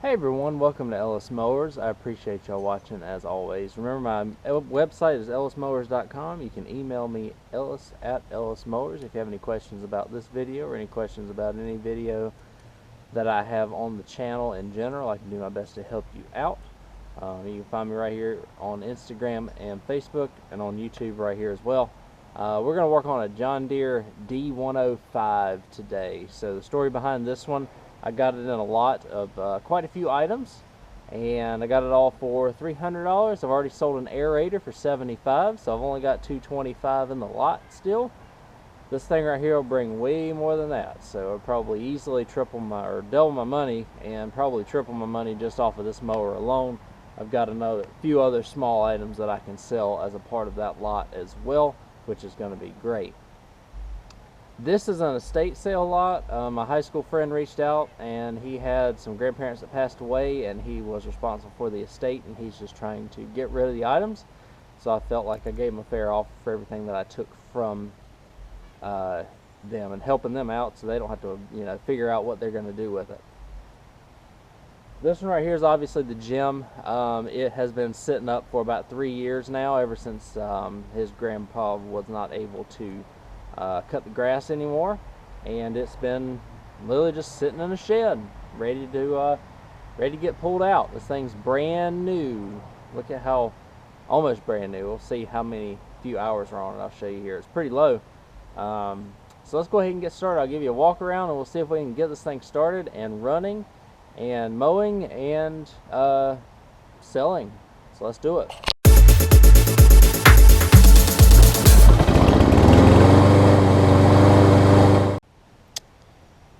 Hey everyone, welcome to Ellis Mowers. I appreciate y'all watching as always. Remember, my website is ellismowers.com. You can email me ellis@ellismowers if you have any questions about this video or any questions about any video that I have on the channel in general. I can do my best to help you out. You can find me right here on Instagram and Facebook, and on YouTube right here as well. We're going to work on a John Deere D105 today. So the story behind this one, I got it in a lot of quite a few items, and I got it all for $300. I've already sold an aerator for $75, so I've only got $225 in the lot still. This thing right here will bring way more than that, so I'll probably easily double my money, and probably triple my money just off of this mower alone. I've got a few other small items that I can sell as a part of that lot as well, which is going to be great. This is an estate sale lot. My high school friend reached out, and he had some grandparents that passed away, and he was responsible for the estate, and he's just trying to get rid of the items. So I felt like I gave him a fair offer for everything that I took from them, and helping them out so they don't have to, figure out what they're going to do with it. This one right here is obviously the gym. It has been sitting up for about 3 years now, ever since his grandpa was not able to cut the grass anymore, and it's been literally just sitting in a shed, ready to get pulled out. This thing's brand new. Look at how almost brand new. We'll see how many few hours are on it. I'll show you here. It's pretty low. So let's go ahead and get started. I'll give you a walk around, and we'll see if we can get this thing started and running and mowing and selling. So let's do it.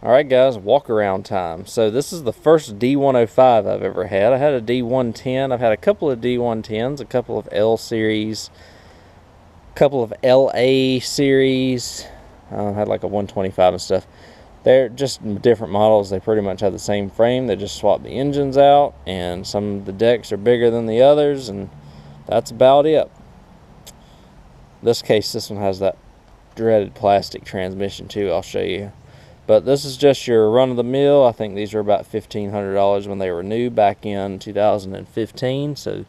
Alright guys, walk around time. So this is the first D105 I've ever had. I had a D110. I've had a couple of D110s, a couple of L series, a couple of LA series. I had like a 125 and stuff. They're just different models. They pretty much have the same frame. They just swap the engines out, and some of the decks are bigger than the others, and that's about it. In this case, this one has that dreaded plastic transmission too. I'll show you. But this is just your run-of-the-mill. I think these are about $1,500 when they were new back in 2015. So I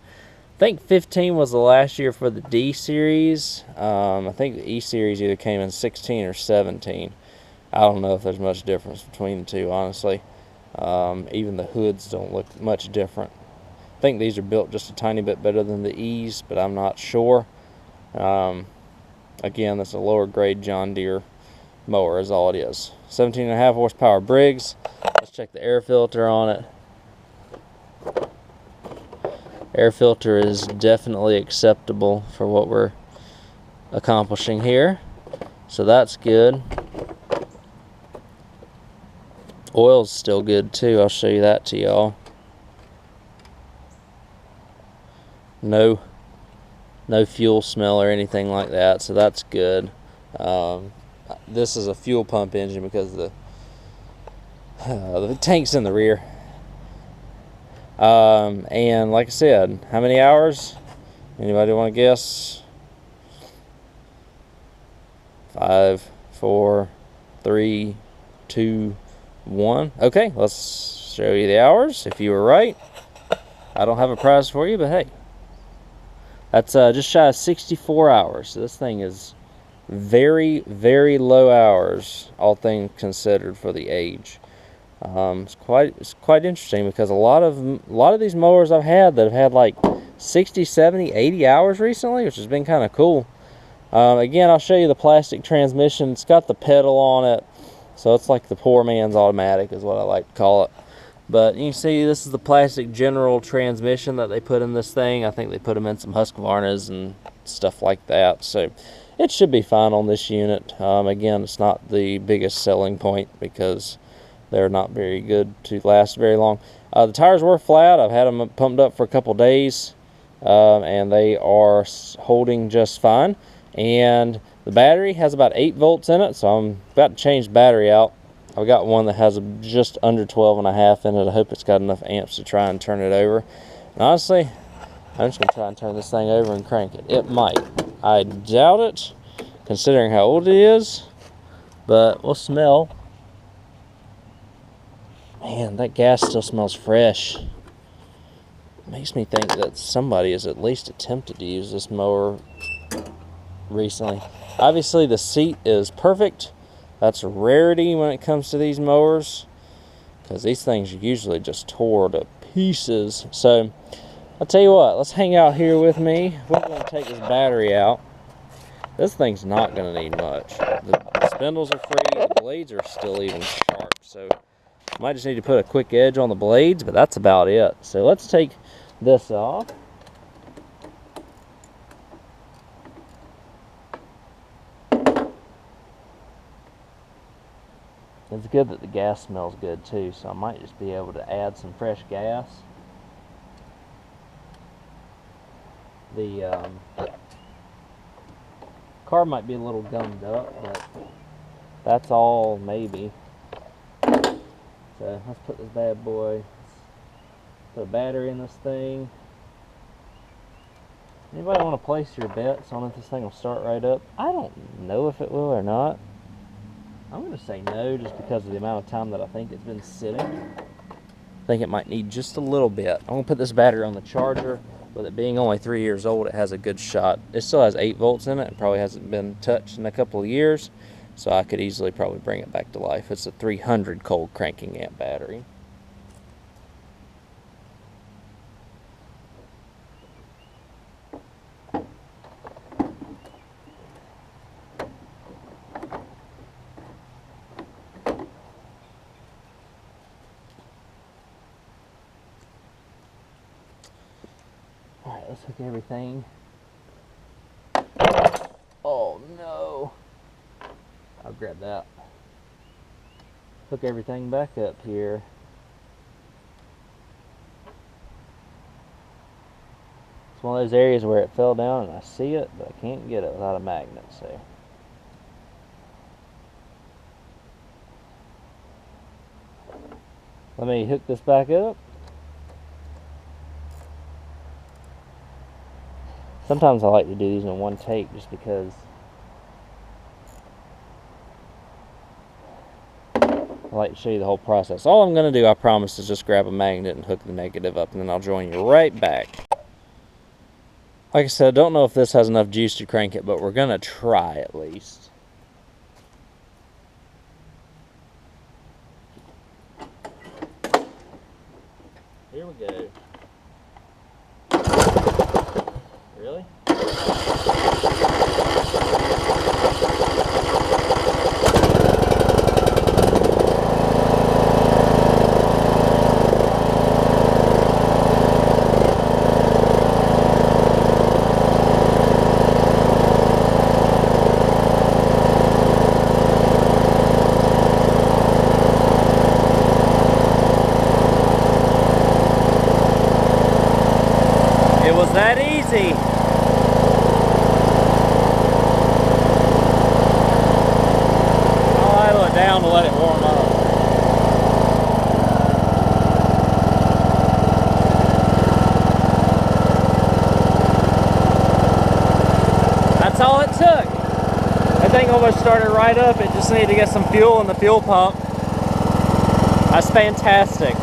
think 15 was the last year for the D series. I think the E series either came in 16 or 17. I don't know if there's much difference between the two, honestly. Even the hoods don't look much different. I think these are built just a tiny bit better than the E's, but I'm not sure. Again, that's a lower grade John Deere mower is all it is. 17.5 horsepower Briggs. Let's check the air filter on it. Air filter is definitely acceptable for what we're accomplishing here, so that's good. Oil's still good too. I'll show you that to y'all. No fuel smell or anything like that, so that's good. This is a fuel pump engine because the tank's in the rear. And like I said, how many hours? Anybody want to guess? 5, 4, 3, 2, 1. Okay, let's show you the hours. If you were right, I don't have a prize for you, but hey, that's just shy of 64 hours. So this thing is very, very low hours, all things considered, for the age. It's quite interesting because a lot of these mowers I've had that have had like 60, 70, 80 hours recently, which has been kind of cool. Again, I'll show you the plastic transmission. It's got the pedal on it, so it's like the poor man's automatic is what I like to call it. But you can see this is the plastic general transmission that they put in this thing. I think they put them in some Husqvarnas and stuff like that, so it should be fine on this unit. Again, it's not the biggest selling point because they're not very good to last very long. The tires were flat. I've had them pumped up for a couple days, and they are holding just fine. And the battery has about 8 volts in it, so I'm about to change the battery out. I've got one that has just under 12.5 in it. I hope it's got enough amps to try and turn it over. And honestly, I'm just going to try and turn this thing over and crank it. It might. I doubt it, considering how old it is, but we'll smell. Man, that gas still smells fresh. Makes me think that somebody has at least attempted to use this mower recently. Obviously the seat is perfect. That's a rarity when it comes to these mowers, because these things are usually just tore to pieces. So I'll tell you what, let's hang out here with me. We're going to take this battery out. This thing's not going to need much. The spindles are free, the blades are still even sharp, so might just need to put a quick edge on the blades, but that's about it. So let's take this off. It's good that the gas smells good too, so I might just be able to add some fresh gas. The car might be a little gummed up, but that's all maybe. So let's put this bad boy, put a battery in this thing. Anybody want to place your bets on if this thing will start right up? I don't know if it will or not. I'm going to say no just because of the amount of time that I think it's been sitting. I think it might need just a little bit. I'm going to put this battery on the charger. With it being only 3 years old, it has a good shot. It still has 8 volts in it. It probably hasn't been touched in a couple of years, so I could easily probably bring it back to life. It's a 300 cold cranking amp battery. Alright, let's hook everything. Oh no! I'll grab that. Hook everything back up here. It's one of those areas where it fell down and I see it, but I can't get it without a magnet, so. Let me hook this back up. Sometimes I like to do these in one take just because I like to show you the whole process. All I'm going to do, I promise, is just grab a magnet and hook the negative up, and then I'll join you right back. Like I said, I don't know if this has enough juice to crank it, but we're going to try at least. Here we go. Really? It was that easy. Down to let it warm up. That's all it took. That thing almost started right up. It just needed to get some fuel in the fuel pump. That's fantastic.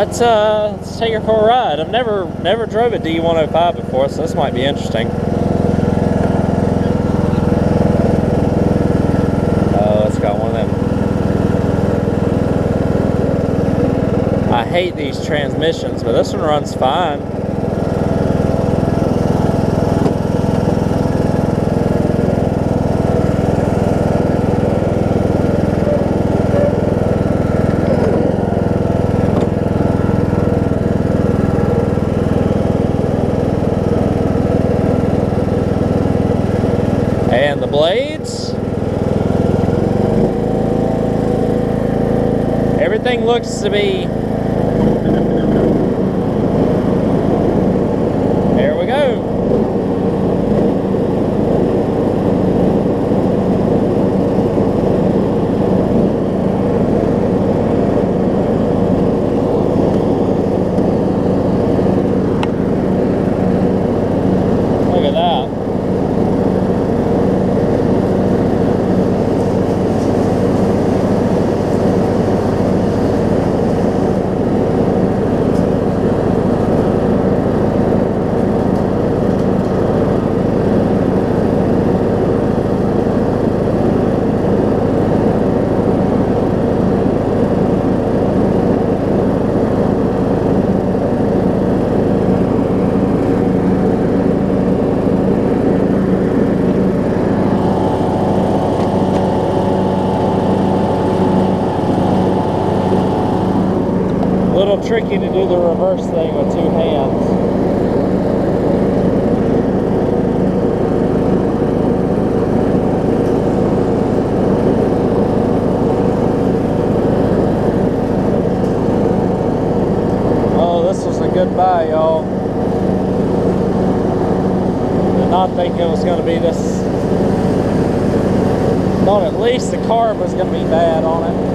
Let's take her for a ride. I've never drove a D105 before, so this might be interesting. Oh, it's got one of them. I hate these transmissions, but this one runs fine. And the blades, everything looks to be. There we go. Look at that. Tricky to do the reverse thing with two hands. Oh, this was a good buy, y'all. Did not think it was going to be this. Thought at least the carb was going to be bad on it.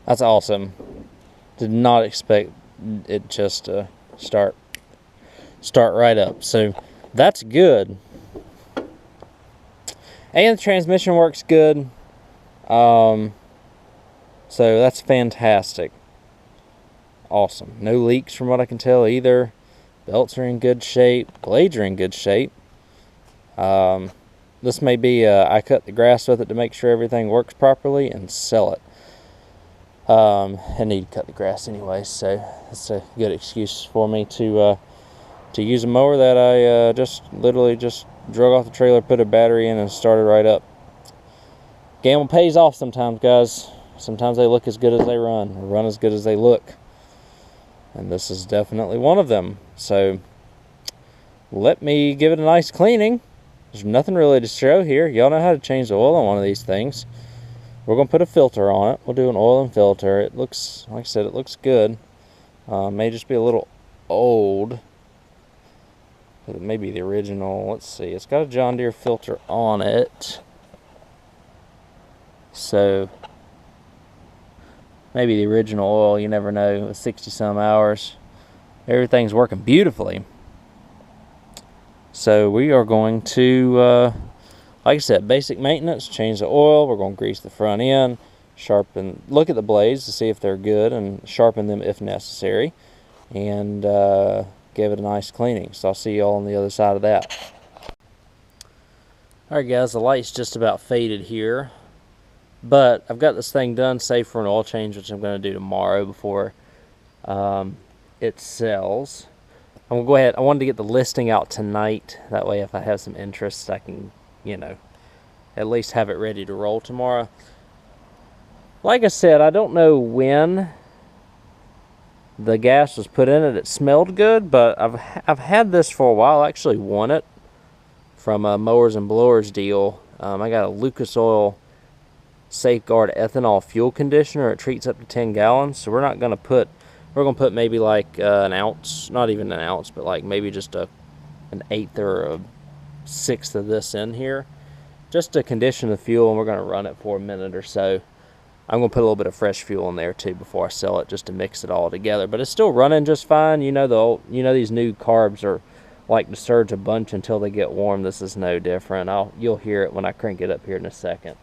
That's awesome. Did not expect it just to start right up. So that's good. And the transmission works good. So that's fantastic. Awesome. No leaks from what I can tell either. Belts are in good shape. Blades are in good shape. This may be I cut the grass with it to make sure everything works properly and sell it. I need to cut the grass anyway, so that's a good excuse for me to use a mower that I literally just drug off the trailer, put a battery in, and started right up. Gamble pays off sometimes, guys. Sometimes they look as good as they run, or run as good as they look. And this is definitely one of them. So let me give it a nice cleaning. There's nothing really to show here. Y'all know how to change the oil on one of these things. We're going to put a filter on it. We'll do an oil and filter. It looks, like I said, it looks good. May just be a little old. But it may be the original. Let's see. It's got a John Deere filter on it. So maybe the original oil. You never know. With 60-some hours. Everything's working beautifully. So we are going to... like I said, basic maintenance, change the oil. We're going to grease the front end, sharpen, look at the blades to see if they're good, and sharpen them if necessary, and give it a nice cleaning. So I'll see you all on the other side of that. Alright guys, the light's just about faded here, but I've got this thing done, save for an oil change, which I'm going to do tomorrow before it sells. I'm going to go ahead, I wanted to get the listing out tonight, that way if I have some interest I can, you know, at least have it ready to roll tomorrow. Like I said, I don't know when the gas was put in it. It smelled good, but I've had this for a while. I actually won it from a Mowers and Blowers deal. I got a Lucas Oil Safeguard ethanol fuel conditioner. It treats up to 10 gallons. So we're going to put maybe like an ounce, not even an ounce, but like maybe just an eighth or a sixth of this in here, just to condition the fuel, and we're going to run it for a minute or so. I'm going to put a little bit of fresh fuel in there too before I sell it, just to mix it all together. But it's still running just fine. You know these new carbs are like to surge a bunch until they get warm. This is no different. You'll hear it when I crank it up here in a second.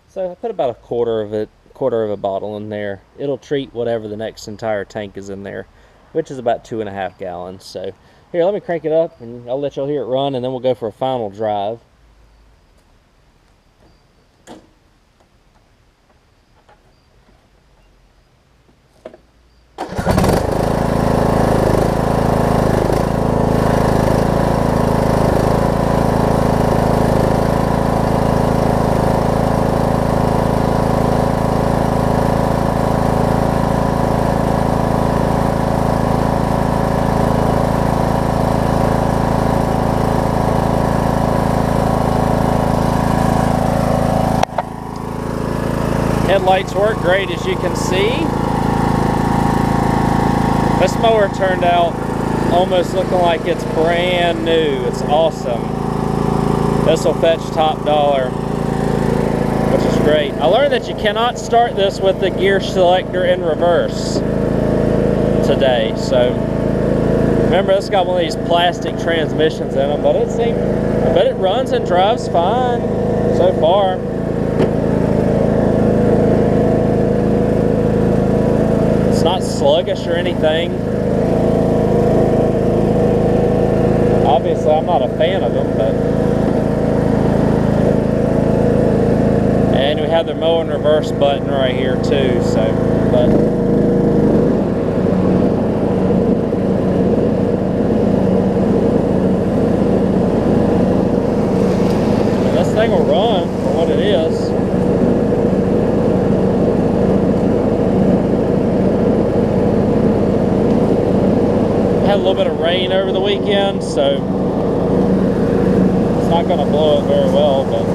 So I put about a quarter of a bottle in there. It'll treat whatever the next entire tank is in there, which is about 2.5 gallons. So here, let me crank it up and I'll let y'all hear it run, and then we'll go for a final drive. Headlights work great, as you can see. This mower turned out almost looking like it's brand new. It's awesome. This will fetch top dollar, which is great. I learned that you cannot start this with the gear selector in reverse today. So remember, it's got one of these plastic transmissions in them, but it runs and drives fine so far. It's not sluggish or anything. Obviously, I'm not a fan of them, but. And we have the mow and reverse button right here too. So, but this thing will run for what it is. Had a little bit of rain over the weekend, so it's not going to blow it very well. But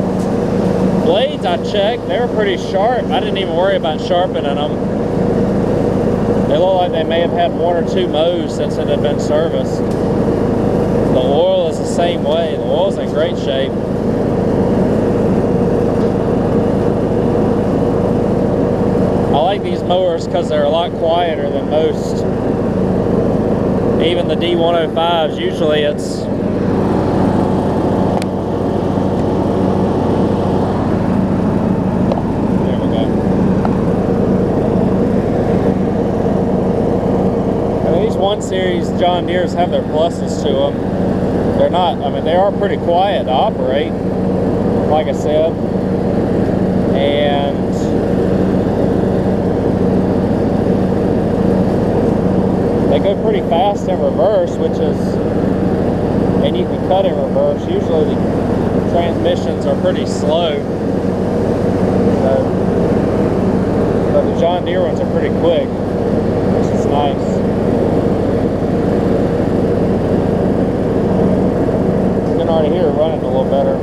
blades, I checked, they were pretty sharp. I didn't even worry about sharpening them. They look like they may have had 1 or 2 mows since it had been serviced. The oil is the same way. The oil's in great shape. I like these mowers because they're a lot quieter than most. Even the D105s, usually it's there we go. I mean, these 1 Series John Deeres have their pluses to them. They're not, I mean, they are pretty quiet to operate, like I said. And they go pretty fast in reverse, which is, and you can cut in reverse. Usually the transmissions are pretty slow, but the John Deere ones are pretty quick, which is nice. You can already hear it running a little better.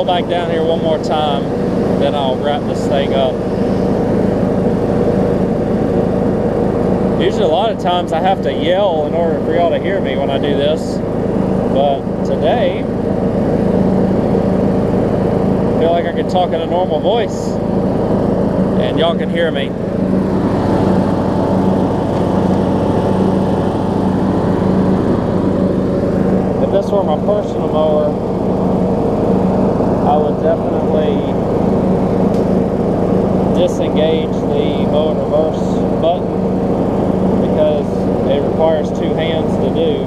Back down here one more time, then I'll wrap this thing up. Usually a lot of times I have to yell in order for y'all to hear me when I do this, but today I feel like I can talk in a normal voice and y'all can hear me. If this were my personal mower, I would definitely disengage the mow and reverse button, because requires 2 hands to do.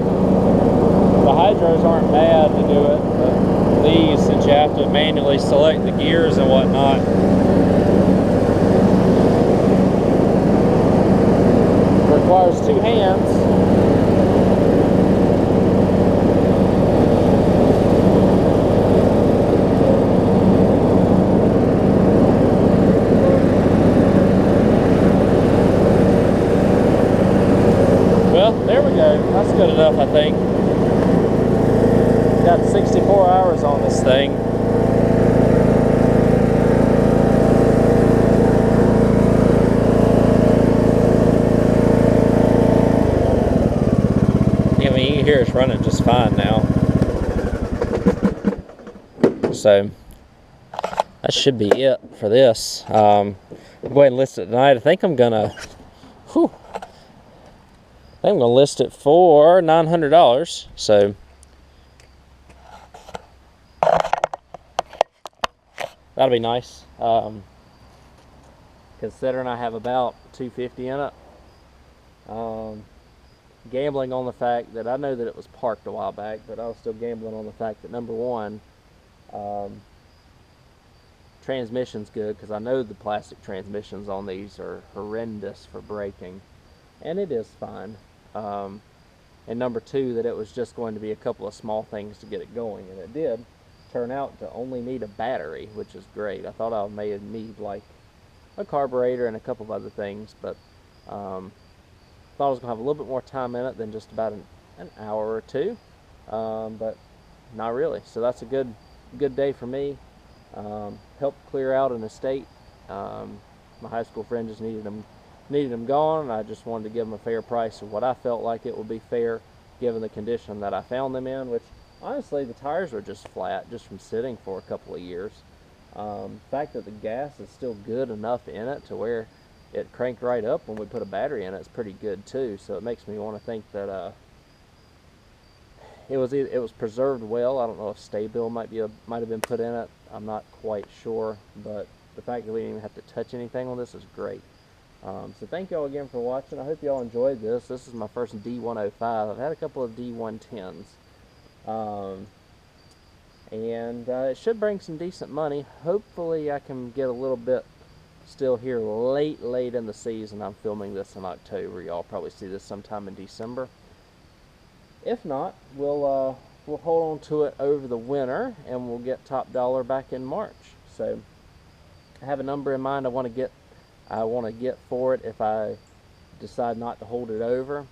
The hydros aren't bad to do it, but these, since you have to manually select the gears and whatnot, requires 2 hands. Well, there we go. That's good enough, I think. Got 64 hours on this thing. I mean, you can hear it's running just fine now. So that should be it for this. I'll go ahead and list it tonight. I think I'm gonna list it for $900. So that'll be nice. Considering I have about $250 in it. Gambling on the fact that I know that it was parked a while back, but I was still gambling on the fact that, number one, transmission's good, because I know the plastic transmissions on these are horrendous for braking, and it is fine. And number two, that it was just going to be a couple of small things to get it going, and it did turn out to only need a battery, which is great. I thought I may need like a carburetor and a couple of other things, but thought I was going to have a little bit more time in it than just about an hour or two, but not really. So that's a good day for me. Helped clear out an estate. My high school friend just needed them gone, and I just wanted to give them a fair price of what I felt like it would be fair given the condition that I found them in, which honestly the tires were just flat just from sitting for a couple of years. The fact that the gas is still good enough in it to where it cranked right up when we put a battery in it is pretty good too, so it makes me want to think that it was preserved well. I don't know if stay-bill might have been put in it. I'm not quite sure, but the fact that we didn't even have to touch anything on this is great. So thank y'all again for watching. I hope y'all enjoyed this. This is my first D105. I've had a couple of D110s, and it should bring some decent money. Hopefully I can get a little bit still here late in the season. I'm filming this in October. Y'all probably see this sometime in December. If not, we'll hold on to it over the winter, and we'll get top dollar back in March. So I have a number in mind I want to get for it if I decide not to hold it over.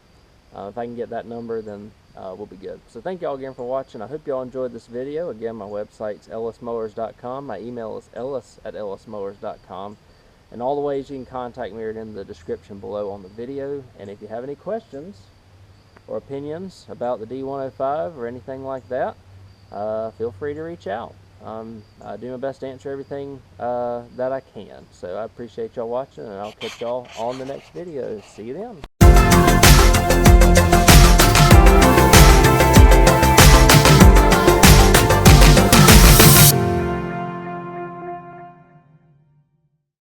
If I can get that number, then we'll be good. So thank y'all again for watching. I hope y'all enjoyed this video. Again, my website's ellismowers.com. My email is ellis@ellismowers.com. And all the ways you can contact me are in the description below on the video. And if you have any questions or opinions about the D105 or anything like that, feel free to reach out. I do my best to answer everything that I can. So I appreciate y'all watching, and I'll catch y'all on the next video. See you then.